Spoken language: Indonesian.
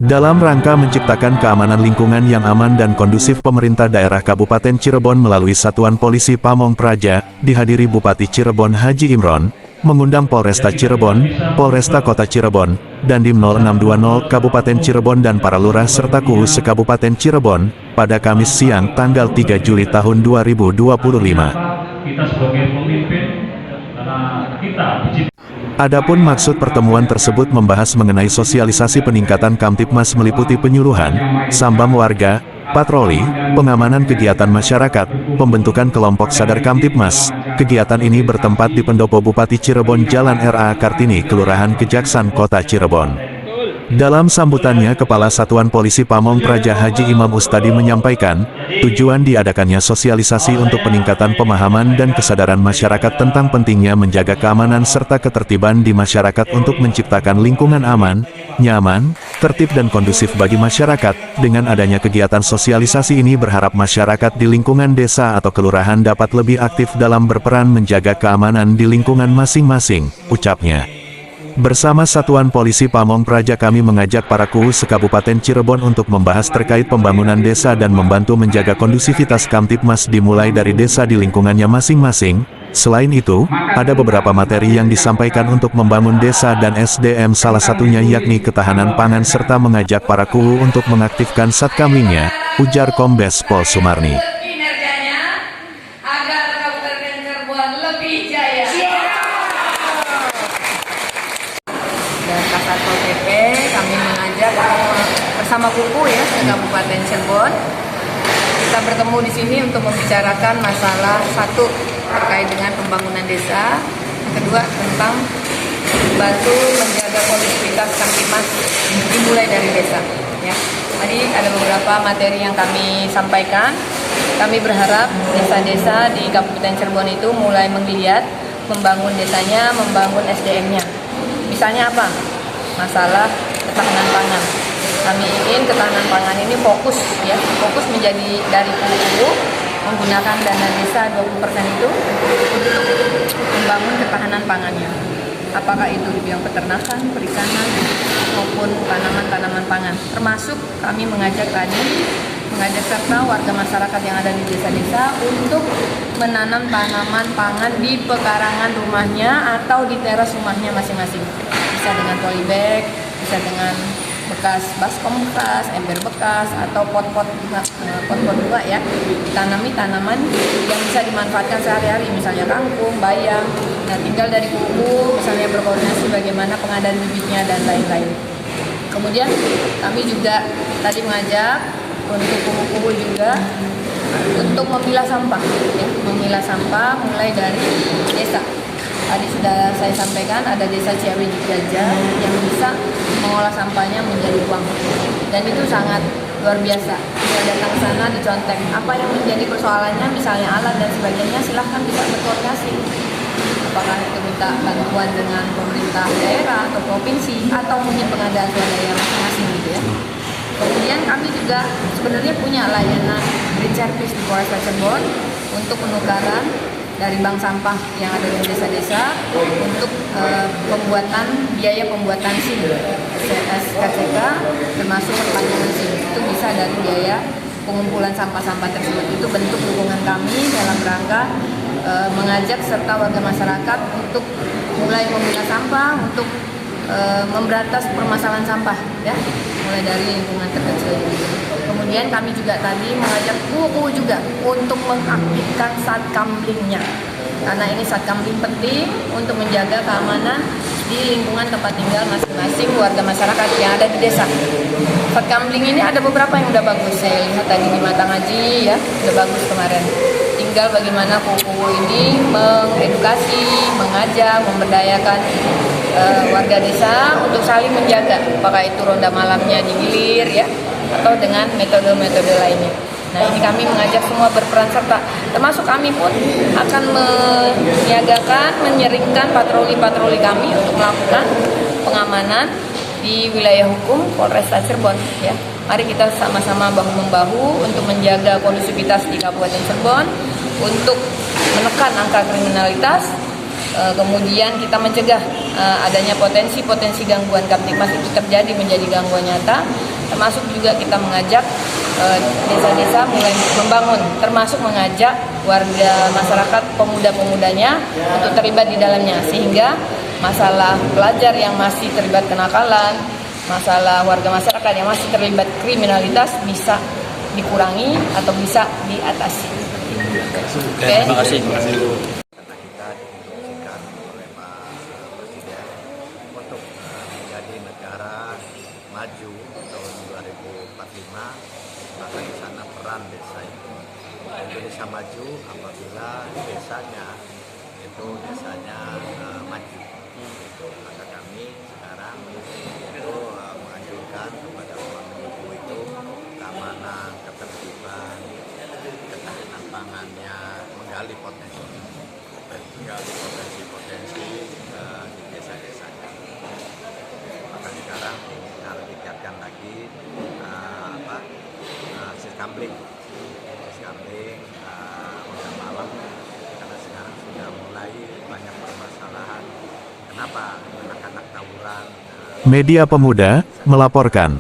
Dalam rangka menciptakan keamanan lingkungan yang aman dan kondusif, pemerintah daerah Kabupaten Cirebon melalui Satuan Polisi Pamong Praja, dihadiri Bupati Cirebon Haji Imron, mengundang Polresta Cirebon, Polresta Kota Cirebon, Dandim 0620 Kabupaten Cirebon dan para lurah serta KUU se-Kabupaten Cirebon, pada Kamis siang tanggal 3 Juli tahun 2025. Kita sebagai pemimpin, Adapun maksud pertemuan tersebut membahas mengenai sosialisasi peningkatan Kamtibmas meliputi penyuluhan, sambam warga, patroli, pengamanan kegiatan masyarakat, pembentukan kelompok sadar Kamtibmas. Kegiatan ini bertempat di Pendopo Bupati Cirebon Jalan R.A. Kartini, Kelurahan Kejaksan, Kota Cirebon. Dalam sambutannya, Kepala Satuan Polisi Pamong Praja Haji Imam Ustadi menyampaikan, tujuan diadakannya sosialisasi untuk peningkatan pemahaman dan kesadaran masyarakat tentang pentingnya menjaga keamanan serta ketertiban di masyarakat untuk menciptakan lingkungan aman, nyaman, tertib dan kondusif bagi masyarakat. Dengan adanya kegiatan sosialisasi ini berharap masyarakat di lingkungan desa atau kelurahan dapat lebih aktif dalam berperan menjaga keamanan di lingkungan masing-masing, ucapnya. Bersama Satuan Polisi Pamong Praja kami mengajak para KUU se-Kabupaten Cirebon untuk membahas terkait pembangunan desa dan membantu menjaga kondusivitas Kamtibmas dimulai dari desa di lingkungannya masing-masing. Selain itu, ada beberapa materi yang disampaikan untuk membangun desa dan SDM, salah satunya yakni ketahanan pangan serta mengajak para KUU untuk mengaktifkan Satkamlingnya, ujar Kombes Pol Sumarni. Satpol PP kami mengajak bersama KUU ya ke Kabupaten Cirebon. Kita bertemu di sini untuk membicarakan masalah satu terkait dengan pembangunan desa, yang kedua tentang bantu menjaga kondusivitas Kamtibmas dimulai dari desa. Ya, tadi ada beberapa materi yang kami sampaikan. Kami berharap desa-desa di Kabupaten Cirebon itu mulai menggeliat membangun desanya, membangun SDM-nya. Misalnya apa? Masalah ketahanan pangan. Kami ingin ketahanan pangan ini fokus menjadi dari KUU menggunakan dana desa 20% itu untuk membangun ketahanan pangannya. Apakah itu di bidang peternakan, perikanan, maupun tanaman-tanaman pangan. Termasuk kami mengajak serta warga masyarakat yang ada di desa-desa untuk menanam tanaman pangan di pekarangan rumahnya atau di teras rumahnya masing-masing. Bisa dengan polybag, bisa dengan bekas baskom bekas, ember bekas, atau pot-pot juga ya. Tanami tanaman yang bisa dimanfaatkan sehari-hari, misalnya kangkung, bayam. Nah, tinggal dari KUU misalnya berkoordinasi bagaimana pengadaan bibitnya dan lain-lain. Kemudian kami juga tadi mengajak untuk KUU juga untuk memilah sampah, ya, memilah sampah mulai dari desa. Tadi sudah saya sampaikan ada desa Ciawi Gajah yang bisa mengolah sampahnya menjadi uang, dan itu sangat luar biasa. Bisa datang ke sana dicontek apa yang menjadi persoalannya, misalnya alat dan sebagainya, silahkan bisa berkoordinasi. Apakah itu minta bantuan dengan pemerintah daerah atau provinsi atau mungkin pengadaan swadaya masing-masing gitu ya. Kemudian kami juga sebenarnya punya layanan green service di Polresta Cirebon untuk penukaran dari bank sampah yang ada di desa-desa untuk biaya pembuatan SIM, SKCK, termasuk perpanjangan SIM. Itu bisa dari biaya pengumpulan sampah-sampah tersebut. Itu bentuk dukungan kami dalam rangka mengajak serta warga masyarakat untuk mulai memilah sampah, untuk memberantas permasalahan sampah, ya, mulai dari lingkungan terkecil. Kemudian kami juga tadi mengajak KUU juga untuk mengaktifkan Satkamlingnya, karena ini Satkamling penting untuk menjaga keamanan di lingkungan tempat tinggal masing-masing warga masyarakat yang ada di desa. Satkamling ini ada beberapa yang udah bagus, saya lihat tadi di Mata Ngaji ya, udah bagus kemarin. Tinggal bagaimana KUU ini mengedukasi, mengajak, memberdayakan warga desa untuk saling menjaga, apakah itu ronda malamnya digilir ya, atau dengan metode-metode lainnya. Nah, ini kami mengajak semua berperan serta, termasuk kami pun akan menyiagakan, menyeringkan patroli-patroli kami untuk melakukan pengamanan di wilayah hukum Polresta Cirebon ya. Mari kita sama-sama bahu-membahu untuk menjaga kondusivitas di Kabupaten Cirebon, untuk menekan angka kriminalitas, kemudian kita mencegah adanya potensi-potensi gangguan Kamtipmas itu terjadi menjadi gangguan nyata, termasuk juga kita mengajak desa-desa mulai membangun, termasuk mengajak warga masyarakat pemuda-pemudanya untuk terlibat di dalamnya, sehingga masalah pelajar yang masih terlibat kenakalan, masalah warga masyarakat yang masih terlibat kriminalitas bisa dikurangi atau bisa diatasi. Oke. Terima kasih. Karena kita diinstruksikan oleh Pak Presiden untuk menjadi negara maju tahun 2045, maka di sana peran desa itu. Indonesia maju apabila desanya maju. Maka kami sekarang itu menganjurkan kepada pemangku itu keamanan, ketertiban, ketahanan pangannya, menggali potensi di desa-desanya. Maka sekarang harus ditingkatkan lagi siskamling udah malam, karena sekarang sudah mulai banyak permasalahan. Kenapa anak-anak tawuran? Media Pemuda melaporkan.